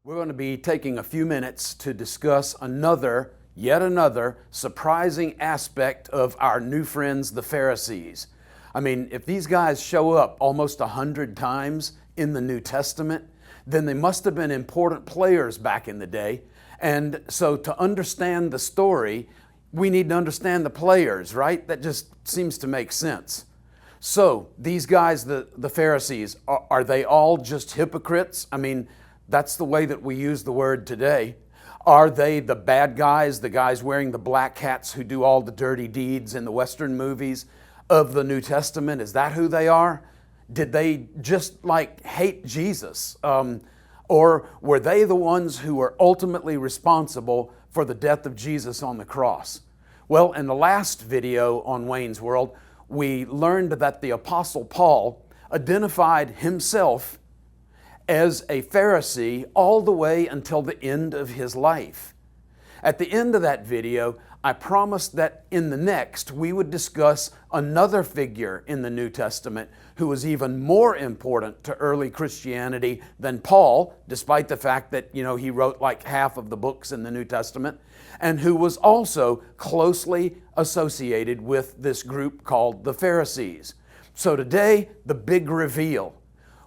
We're going to be taking a few minutes to discuss yet another surprising aspect of our new friends, the Pharisees. I mean, if these guys show up almost 100 times in the New Testament, then they must have been important players back in the day. And so to understand the story, we need to understand the players, right? That just seems to make sense. So these guys, the Pharisees, are they all just hypocrites? I mean, that's the way that we use the word today. Are they the bad guys, the guys wearing the black hats who do all the dirty deeds in the Western movies of the New Testament? Is that who they are? Did they just hate Jesus? Or were they the ones who were ultimately responsible for the death of Jesus on the cross? Well, in the last video on Wayne's World, we learned that the Apostle Paul identified himself as a Pharisee all the way until the end of his life. At the end of that video, I promised that in the next we would discuss another figure in the New Testament who was even more important to early Christianity than Paul, despite the fact that, he wrote like half of the books in the New Testament, and who was also closely associated with this group called the Pharisees. So today, the big reveal.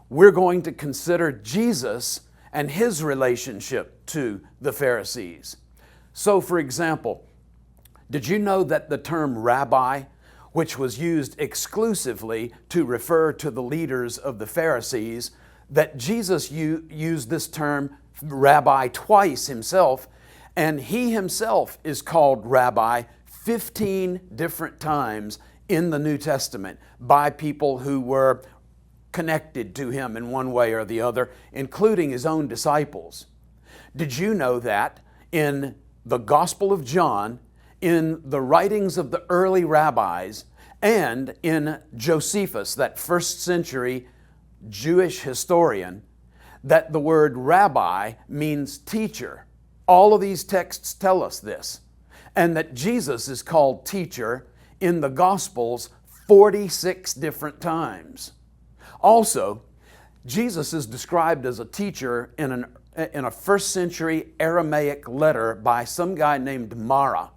We're going to consider Jesus and his relationship to the Pharisees. So, for example, did you know that the term rabbi, which was used exclusively to refer to the leaders of the Pharisees, that Jesus used this term rabbi twice himself, and he himself is called rabbi 15 different times in the New Testament by people who were connected to him in one way or the other, including his own disciples. Did you know that in the Gospel of John, in the writings of the early rabbis, and in Josephus, that first century Jewish historian, that the word rabbi means teacher? All of these texts tell us this. And that Jesus is called teacher in the Gospels 46 different times. Also, Jesus is described as a teacher in a first century Aramaic letter by some guy named Mara.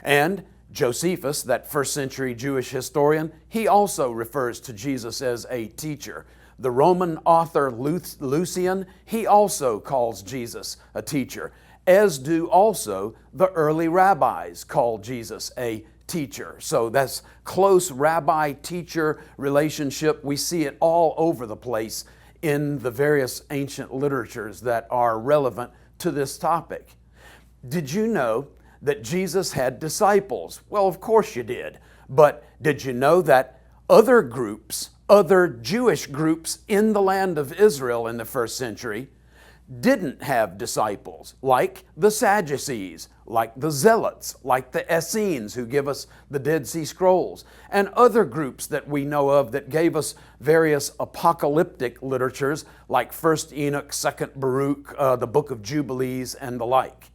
And Josephus, that first century Jewish historian, he also refers to Jesus as a teacher. The Roman author Lucian, he also calls Jesus a teacher, as do also the early rabbis call Jesus a teacher. So that's close rabbi-teacher relationship. We see it all over the place in the various ancient literatures that are relevant to this topic. Did you know that Jesus had disciples? Well, of course you did. But did you know that other Jewish groups in the land of Israel in the first century didn't have disciples, like the Sadducees, like the Zealots, like the Essenes who give us the Dead Sea Scrolls, and other groups that we know of that gave us various apocalyptic literatures like 1st Enoch, 2nd Baruch, the Book of Jubilees, and the like.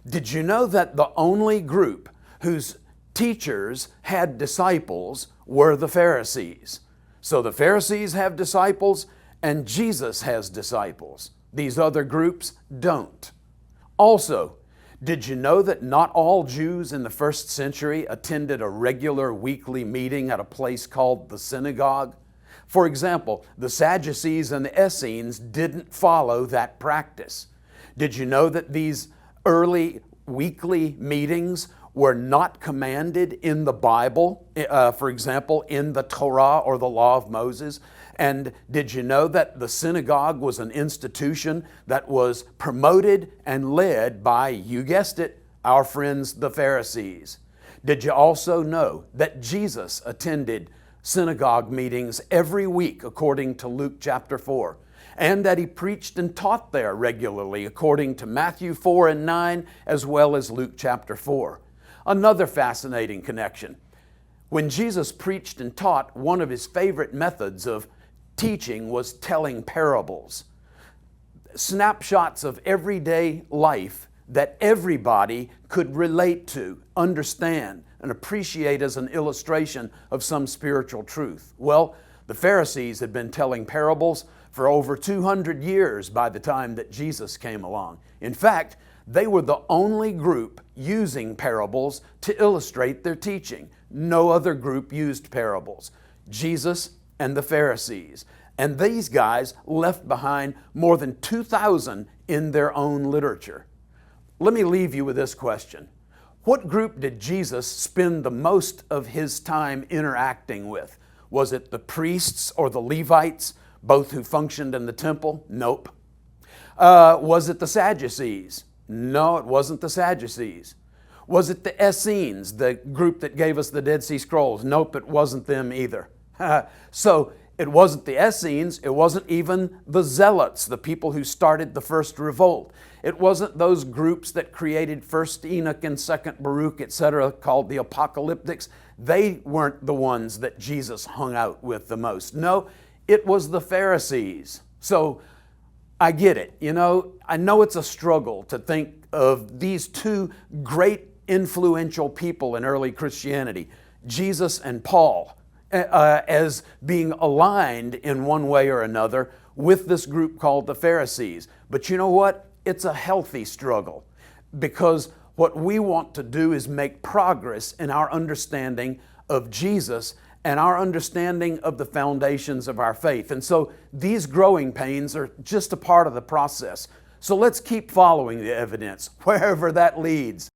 Did you know that the only group whose teachers had disciples were the Pharisees? So the Pharisees have disciples and Jesus has disciples. These other groups don't. Also, did you know that not all Jews in the first century attended a regular weekly meeting at a place called the synagogue? For example, the Sadducees and the Essenes didn't follow that practice. Did you know that these early weekly meetings were not commanded in the Bible, for example, in the Torah or the Law of Moses? And did you know that the synagogue was an institution that was promoted and led by, you guessed it, our friends the Pharisees? Did you also know that Jesus attended synagogue meetings every week according to Luke chapter 4? And that he preached and taught there regularly according to Matthew 4 and 9 as well as Luke chapter 4. Another fascinating connection. When Jesus preached and taught, one of his favorite methods of teaching was telling parables. Snapshots of everyday life that everybody could relate to, understand, and appreciate as an illustration of some spiritual truth. Well, the Pharisees had been telling parables for over 200 years by the time that Jesus came along. In fact, they were the only group using parables to illustrate their teaching. No other group used parables. Jesus and the Pharisees. And these guys left behind more than 2,000 in their own literature. Let me leave you with this question. What group did Jesus spend the most of his time interacting with? Was it the priests or the Levites, both who functioned in the temple? Nope. Was it the Sadducees? No, it wasn't the Sadducees. Was it the Essenes, the group that gave us the Dead Sea Scrolls? Nope, it wasn't them either. So it wasn't the Essenes, it wasn't even the Zealots, the people who started the first revolt. It wasn't those groups that created First Enoch and Second Baruch, etc., called the Apocalyptics. They weren't the ones that Jesus hung out with the most. No, it was the Pharisees. So I get it. I know it's a struggle to think of these two great influential people in early Christianity, Jesus and Paul, as being aligned in one way or another with this group called the Pharisees. But you know what? It's a healthy struggle, because what we want to do is make progress in our understanding of Jesus and our understanding of the foundations of our faith. And so these growing pains are just a part of the process. So let's keep following the evidence, wherever that leads.